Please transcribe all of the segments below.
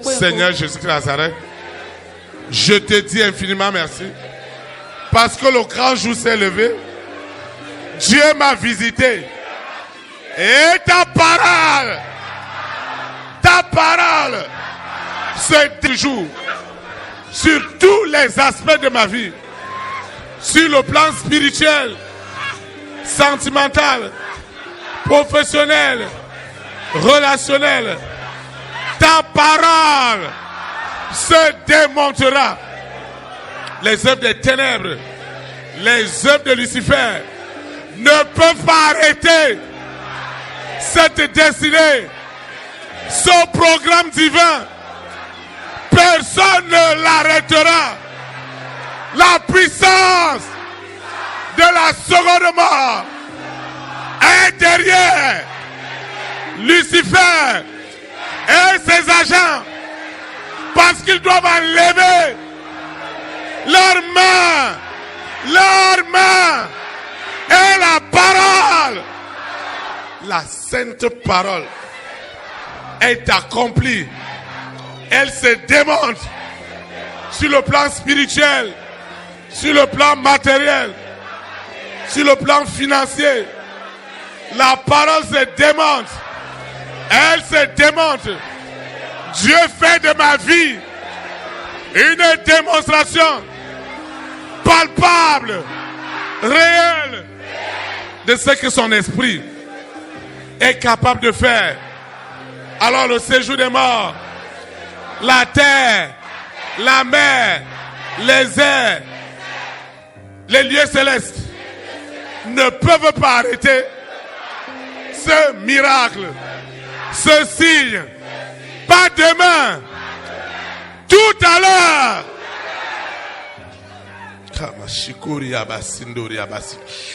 Seigneur Jésus-Christ Nazareth, je te dis infiniment merci. Parce que le grand jour s'est levé, Dieu m'a visité. Et ta parole, c'est toujours sur tous les aspects de ma vie, sur le plan spirituel, sentimental, professionnel, relationnel. Ta parole se démontrera. Les œuvres des ténèbres, les œuvres de Lucifer ne peuvent pas arrêter cette destinée, ce programme divin. Personne ne l'arrêtera. La puissance de la seconde mort est derrière Lucifer et ses agents, parce qu'ils doivent enlever leurs mains et la parole. La sainte parole est accomplie. Elle se démontre sur le plan spirituel, sur le plan matériel, sur le plan financier. La parole se démontre. Elle se démontre. Dieu fait de ma vie une démonstration palpable, réelle, de ce que son esprit est capable de faire. Alors le séjour des morts, la terre, la mer, les airs, les lieux célestes ne peuvent pas arrêter ce miracle, ce signe. Pas demain, tout à l'heure.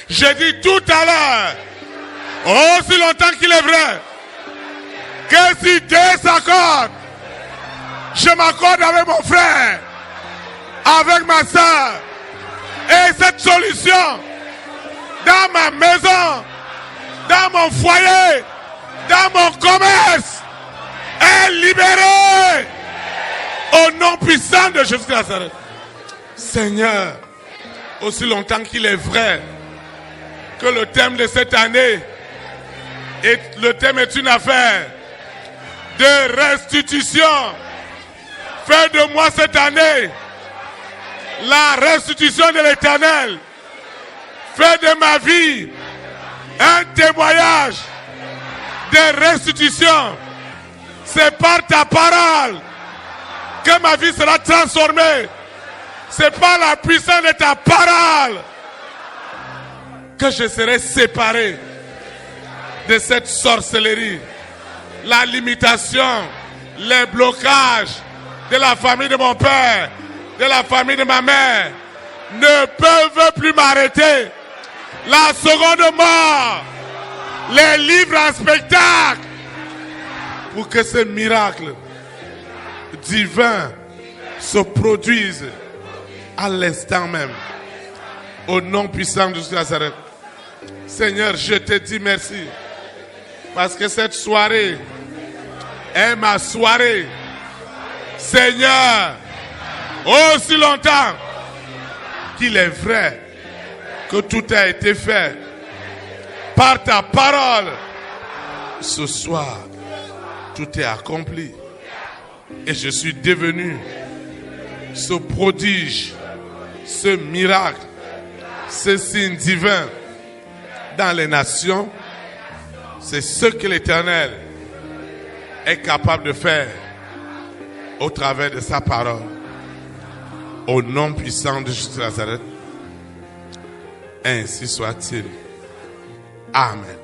Je dis tout à l'heure, aussi longtemps qu'il est vrai, que si Dieu s'accorde, je m'accorde avec mon frère, avec ma soeur, et cette solution, dans ma maison, dans mon foyer, dans mon commerce, est libérée au nom puissant de Jésus Nazareth. Seigneur, aussi longtemps qu'il est vrai que le thème de cette année est une affaire de restitution. Fais de moi cette année la restitution de l'Éternel. Fais de ma vie un témoignage de restitution. C'est par ta parole que ma vie sera transformée. C'est par la puissance de ta parole que je serai séparé de cette sorcellerie, la limitation, les blocages de la famille de mon père, de la famille de ma mère ne peuvent plus m'arrêter. La seconde mort les livre en spectacle pour que ce miracle divin se produise à l'instant même. Au nom puissant de Jésus Nazareth. Seigneur, je te dis merci. Parce que cette soirée est ma soirée. Seigneur, aussi longtemps qu'il est vrai que tout a été fait par ta parole, ce soir, tout est accompli. Et je suis devenu ce prodige, ce miracle, ce signe divin dans les nations. C'est ce que l'Éternel est capable de faire au travers de sa parole. Au nom puissant de Jésus de Nazareth, ainsi soit-il. Amen.